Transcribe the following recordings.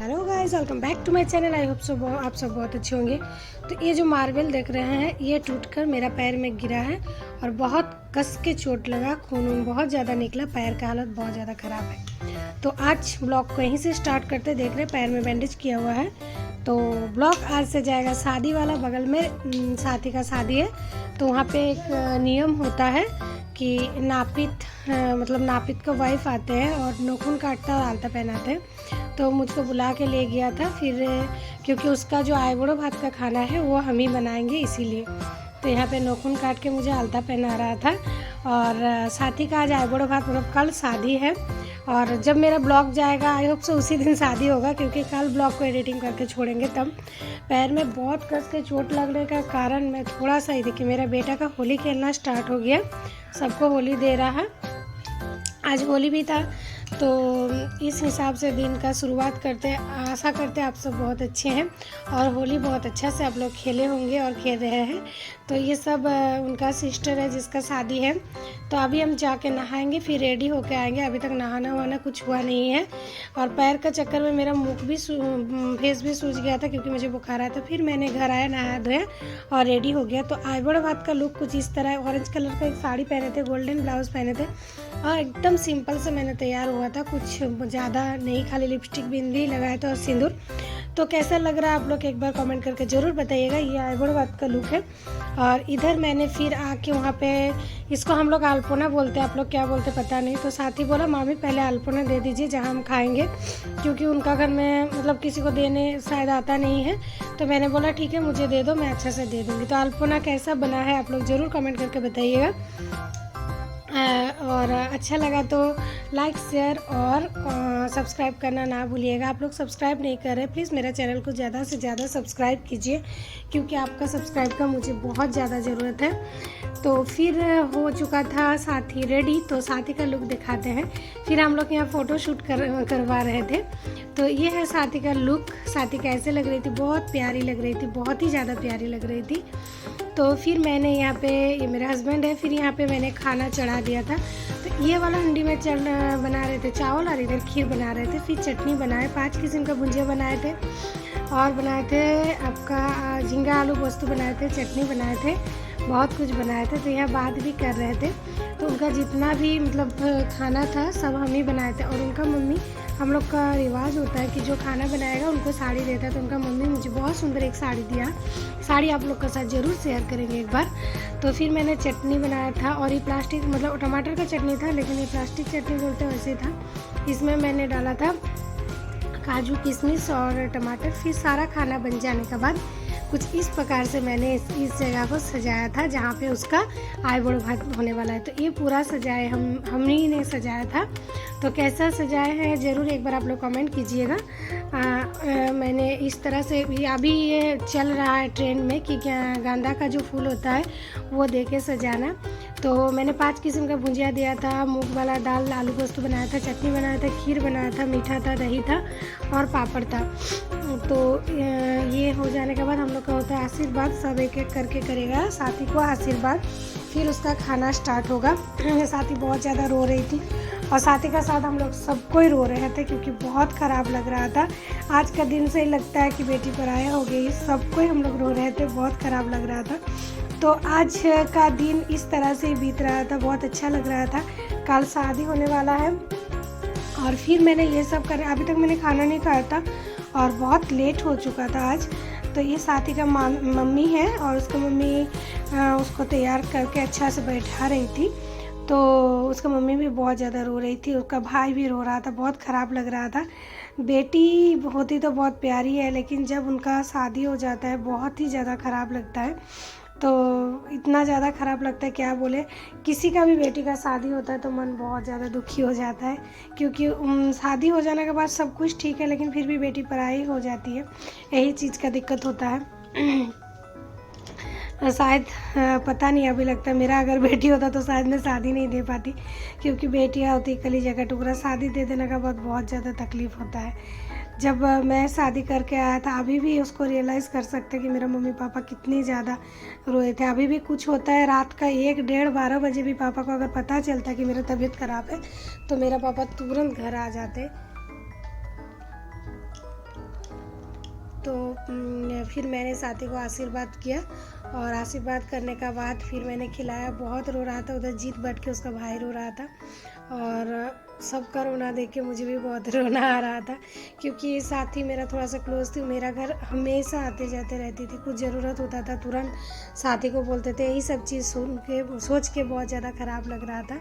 Hello guys, welcome back to my channel. I hope so आप सब बहुत अच्छे होंगे। तो ये जो मार्बल देख रहे हैं ये टूटकर मेरा पैर में गिरा है और बहुत कस के चोट लगा, खून बहुत ज़्यादा निकला, पैर का हालत बहुत ज़्यादा ख़राब है। तो आज ब्लॉग को यहीं से स्टार्ट करते। देख रहे पैर में बैंडेज किया हुआ है। तो ब्लॉग आज से जाएगा शादी वाला। बगल में साथी का शादी है, तो वहाँ पे एक नियम होता है कि नापित का वाइफ आते हैं और नाखून काटता और आलता पहनाते हैं। तो मुझको बुला के ले गया था, फिर क्योंकि उसका जो आईबुढ़ो भात का खाना है वो हम ही बनाएंगे, इसीलिए तो यहाँ पे नाखून काट के मुझे आलता पहना रहा था। और साथी का आज आईबुढ़ो भात मतलब कल शादी है, और जब मेरा ब्लॉग जाएगा आई होप सो उसी दिन शादी होगा, क्योंकि कल ब्लॉग को एडिटिंग करके छोड़ेंगे तब। पैर में बहुत कस के चोट लगने का कारण मैं थोड़ा सा ही देखिए, मेरा बेटा का होली खेलना स्टार्ट हो गया, सबको होली दे रहा है। आज होली भी था, तो इस हिसाब से दिन का शुरुआत करते हैं। आशा करते हैं आप सब बहुत अच्छे हैं और होली बहुत अच्छा से आप लोग खेले होंगे और खेल रहे हैं। तो ये सब उनका सिस्टर है जिसका शादी है। तो अभी हम जाके नहाएंगे, फिर रेडी होके आएंगे। अभी तक नहाना वाना कुछ हुआ नहीं है, और पैर का चक्कर में मेरा मुख भी फेस भी सूज गया था क्योंकि मुझे बुखार आया था। फिर मैंने घर आया, नहाया धोया और रेडी हो गया। तो आईबुढ़ो भात का लुक कुछ इस तरह। ऑरेंज कलर का एक साड़ी पहने थे, गोल्डन ब्लाउज पहने थे और एकदम सिंपल से मैंने तैयार हुआ था, कुछ ज़्यादा नहीं, खाली लिपस्टिक बिंदी लगाया था और सिंदूर। तो कैसा लग रहा है आप लोग एक बार कमेंट करके ज़रूर बताइएगा। ये आईबुढ़ो भात का लुक है। और इधर मैंने फिर आके वहाँ पे, इसको हम लोग अल्पोना बोलते हैं, आप लोग क्या बोलते पता नहीं। तो साथी बोला मामी पहले अल्पोना दे दीजिए जहाँ हम खाएंगे, क्योंकि उनका घर में मतलब किसी को देने शायद आता नहीं है। तो मैंने बोला ठीक है मुझे दे दो, मैं अच्छा से दे दूँगी। तो अल्पोना कैसा बना है आप लोग ज़रूर कमेंट करके बताइएगा। और अच्छा लगा तो लाइक शेयर और सब्सक्राइब करना ना भूलिएगा। आप लोग सब्सक्राइब नहीं कर रहे, प्लीज़ मेरा चैनल को ज़्यादा से ज़्यादा सब्सक्राइब कीजिए, क्योंकि आपका सब्सक्राइब का मुझे बहुत ज़्यादा ज़रूरत है। तो फिर हो चुका था साथी रेडी, तो साथी का लुक दिखाते हैं। फिर हम लोग यहाँ फ़ोटो शूट करवा रहे थे। तो ये है साथी का लुक। साथी कैसे लग रही थी, बहुत प्यारी लग रही थी, बहुत ही ज़्यादा प्यारी लग रही थी। तो फिर मैंने यहाँ पे, ये मेरा हस्बैंड है, फिर यहाँ पे मैंने खाना चढ़ा दिया था। तो ये वाला हंडी में बना रहे थे चावल और इधर खीर बना रहे थे। फिर चटनी बनाए, 5 किस्म का भुंजिया बनाए थे और बनाए थे आपका झींगा आलू पोस्तु बनाए थे, चटनी बनाए थे, बहुत कुछ बनाए थे। तो यह बात भी कर रहे थे। तो उनका जितना भी मतलब खाना था सब हम ही बनाए थे। और उनका मम्मी, हम लोग का रिवाज होता है कि जो खाना बनाएगा उनको साड़ी देता है। तो उनका मम्मी मुझे बहुत सुंदर एक साड़ी दिया। साड़ी आप लोग के साथ ज़रूर शेयर करेंगे एक बार। तो फिर मैंने चटनी बनाया था, और ये प्लास्टिक मतलब टमाटर का चटनी था, लेकिन ये प्लास्टिक चटनी बोलते वैसे था। इसमें मैंने डाला था काजू किशमिश और टमाटर। फिर सारा खाना बन जाने के बाद कुछ इस प्रकार से मैंने इस जगह को सजाया था जहाँ पे उसका आईबुढ़ो भात होने वाला है। तो ये पूरा सजाए हम ही ने सजाया था। तो कैसा सजाया है ज़रूर एक बार आप लोग कमेंट कीजिएगा। मैंने इस तरह से अभी ये चल रहा है ट्रेंड में कि क्या गेंदा का जो फूल होता है वो दे के सजाना। तो मैंने 5 किस्म का भुजिया दिया था, मूंग वाला दाल आलू पोस्तु बनाया था, चटनी बनाया था, खीर बनाया था, मीठा था, दही था और पापड़ था। तो ये हो जाने के बाद हम लोग का होता है आशीर्वाद। सब एक एक करके करेगा साथी को आशीर्वाद, फिर उसका खाना स्टार्ट होगा। साथी बहुत ज़्यादा रो रही थी, और साथी का साथ हम लोग सबको ही रो रहे थे क्योंकि बहुत ख़राब लग रहा था। आज का दिन से ही लगता है कि बेटी पराया हो गई, सबको ही हम लोग रो रहे थे, बहुत ख़राब लग रहा था। तो आज का दिन इस तरह से बीत रहा था, बहुत अच्छा लग रहा था। कल शादी होने वाला है, और फिर मैंने ये सब कर, अभी तक मैंने खाना नहीं खाया था और बहुत लेट हो चुका था आज। तो ये साथी का मम्मी है, और उसका मम्मी उसको तैयार करके अच्छा से बैठा रही थी। तो उसका मम्मी भी बहुत ज़्यादा रो रही थी, उसका भाई भी रो रहा था, बहुत ख़राब लग रहा था। बेटी होती तो बहुत प्यारी है, लेकिन जब उनका शादी हो जाता है बहुत ही ज़्यादा ख़राब लगता है। तो इतना ज़्यादा ख़राब लगता है क्या बोले। किसी का भी बेटी का शादी होता है तो मन बहुत ज़्यादा दुखी हो जाता है, क्योंकि शादी हो जाने के बाद सब कुछ ठीक है, लेकिन फिर भी बेटी पराई हो जाती है, यही चीज़ का दिक्कत होता है। शायद पता नहीं, अभी लगता है मेरा अगर बेटी होता तो शायद मैं शादी नहीं दे पाती, क्योंकि बेटियाँ होती कलीजा का टुकड़ा। शादी दे देने का बाद बहुत ज़्यादा तकलीफ़ होता है। जब मैं शादी करके आया था अभी भी उसको रियलाइज़ कर सकते कि मेरा मम्मी पापा कितनी ज़्यादा रोए थे। अभी भी कुछ होता है रात का 1, 1:30, 12 बजे भी पापा को अगर पता चलता कि मेरा तबीयत ख़राब है तो मेरा पापा तुरंत घर आ जाते। तो फिर मैंने साथी को आशीर्वाद किया और आशीर्वाद करने का बाद फिर मैंने खिलाया। बहुत रो रहा था, उधर जीत बैठ के उसका भाई रो रहा था और सबका रोना देख के मुझे भी बहुत रोना आ रहा था, क्योंकि साथी मेरा थोड़ा सा क्लोज थी। मेरा घर हमेशा आते जाते रहती थी, कुछ ज़रूरत होता था तुरंत साथी को बोलते थे। यही सब चीज़ सोच के बहुत ज़्यादा ख़राब लग रहा था।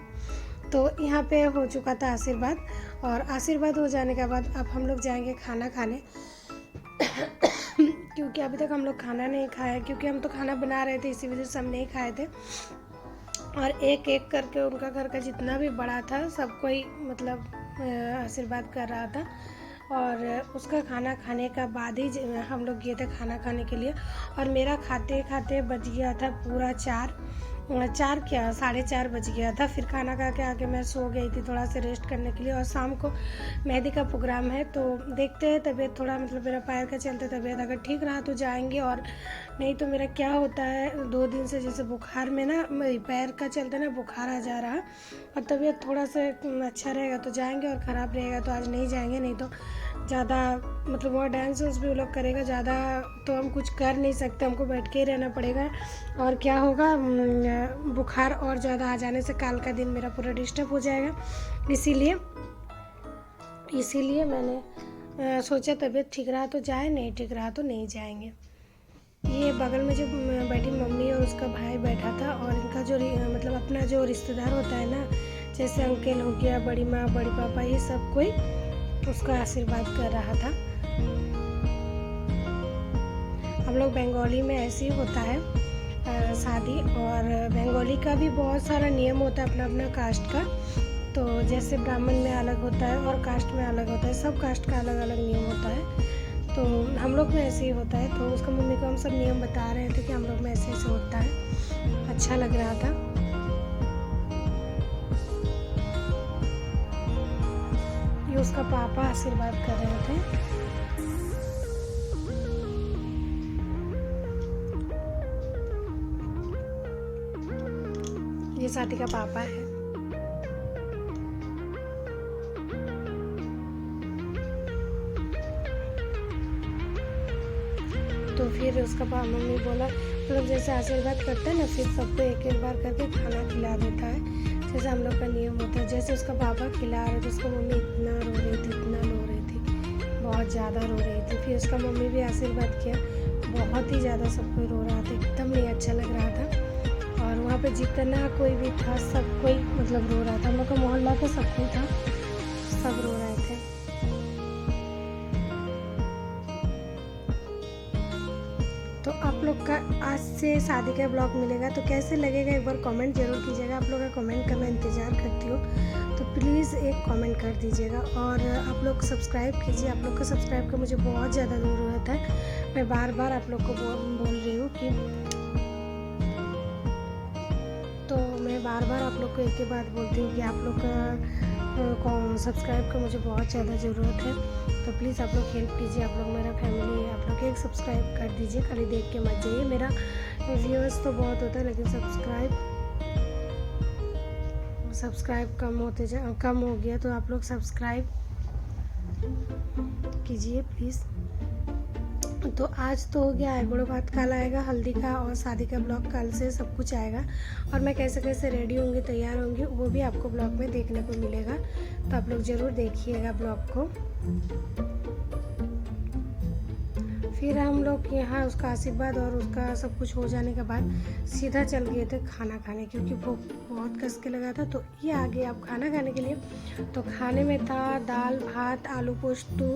तो यहाँ पे हो चुका था आशीर्वाद, और आशीर्वाद हो जाने के बाद अब हम लोग जाएंगे खाना खाने क्योंकि अभी तक हम लोग खाना नहीं खाया, क्योंकि हम तो खाना बना रहे थे, इसी वजह से हम नहीं खाए थे। और एक एक करके उनका घर का जितना भी बड़ा था सबको ही मतलब आशीर्वाद कर रहा था। और उसका खाना खाने का बाद ही हम लोग गए थे खाना खाने के लिए। और मेरा खाते खाते बज गया था पूरा 4 क्या 4:30 बज गया था। फिर खाना खा के आके मैं सो गई थी थोड़ा सा रेस्ट करने के लिए। और शाम को मेहंदी का प्रोग्राम है, तो देखते हैं तबीयत थोड़ा मतलब मेरा पैर का चलते तबीयत अगर ठीक रहा तो जाएंगे, और नहीं तो मेरा क्या होता है 2 दिन से जैसे बुखार में ना पैर का चलते ना बुखार आ जा रहा है, और तबीयत थोड़ा सा अच्छा रहेगा तो जाएंगे और ख़राब रहेगा तो आज नहीं जाएंगे। नहीं तो ज़्यादा मतलब वहाँ डांस वांस भी वो लोग करेगा, ज़्यादा तो हम कुछ कर नहीं सकते, हमको बैठ के ही रहना पड़ेगा। और क्या होगा बुखार और ज़्यादा आ जाने से कल का दिन मेरा पूरा डिस्टर्ब हो जाएगा। इसीलिए मैंने सोचा तबीयत ठीक रहा तो जाए, नहीं ठीक रहा तो नहीं जाएंगे। ये बगल में जो बैठी मम्मी और उसका भाई बैठा था, और इनका जो मतलब अपना जो रिश्तेदार होता है ना, जैसे अंकल हो गया, बड़ी माँ, बड़ी पापा, ये सब कोई उसका आशीर्वाद कर रहा था। हम लोग बंगाली में ऐसे ही होता है शादी, और बंगाली का भी बहुत सारा नियम होता है अपना अपना कास्ट का। तो जैसे ब्राह्मण में अलग होता है और कास्ट में अलग होता है, सब कास्ट का अलग अलग नियम होता है। तो हम लोग में ऐसे ही होता है। तो उसका मम्मी को हम सब नियम बता रहे थे कि हम लोग में ऐसे ऐसे होता है। अच्छा लग रहा था। ये उसका पापा आशीर्वाद कर रहे थे। ये साथी का पापा है। तो फिर उसका मम्मी बोला मतलब जैसे आशीर्वाद करता है ना, फिर सबको एक एक बार करके खाना खिला देता है, जैसे हम लोग का नियम होता है। जैसे उसका पापा खिला रहे थे, उसका मम्मी इतना रो रही थी, बहुत ज़्यादा रो रही थी। फिर उसका मम्मी भी आशीर्वाद किया, बहुत ही ज़्यादा सब कोई रो रहा था, एकदम नहीं अच्छा लग रहा था। और वहाँ पे जितना कोई भी था सब कोई मतलब रो रहा था। हम लोग का मोहल्ला का सब कोई था, सब रो रहे थे। तो आप लोग का आज से शादी का ब्लॉग मिलेगा, तो कैसे लगेगा एक बार कमेंट जरूर कीजिएगा। आप लोग का कमेंट का मैं इंतज़ार करती हूँ, तो प्लीज़ एक कमेंट कर दीजिएगा। और आप लोग सब्सक्राइब कीजिए, आप लोग का सब्सक्राइब का मुझे बहुत ज़्यादा ज़रूरत है। मैं बार बार आप लोग को बोल रही हूँ कि तो मैं बार बार आप लोग को एक ही बात बोलती हूँ कि आप लोग का सब्सक्राइब का मुझे बहुत ज़्यादा ज़रूरत है। तो प्लीज़ आप लोग हेल्प कीजिए, आप लोग मेरा फैमिली है, आप लोग एक सब्सक्राइब कर दीजिए, खाली देख के मत जाइए। मेरा व्यूअर्स तो बहुत होता है लेकिन सब्सक्राइब कम हो गया, तो आप लोग सब्सक्राइब कीजिए प्लीज़। तो आज तो हो गया आईब्रो बात, कल आएगा हल्दी का और शादी का ब्लॉग, कल से सब कुछ आएगा। और मैं कैसे कैसे रेडी होंगी, तैयार होंगी, वो भी आपको ब्लॉग में देखने को मिलेगा। तो आप लोग ज़रूर देखिएगा ब्लॉग को। फिर हम लोग यहाँ उसका आशीर्वाद और उसका सब कुछ हो जाने के बाद सीधा चल गए थे खाना खाने, क्योंकि भूख बहुत कस के लगा था। तो ये आ गए अब खाना खाने के लिए। तो खाने में था दाल भात, आलू पोस्तू,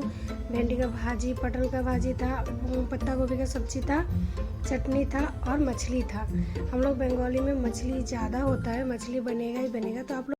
भिंडी का भाजी, पटल का भाजी था, पत्ता गोभी का सब्जी था, चटनी था और मछली था। हम लोग बंगाली में मछली ज़्यादा होता है, मछली बनेगा ही बनेगा। तो आप लोग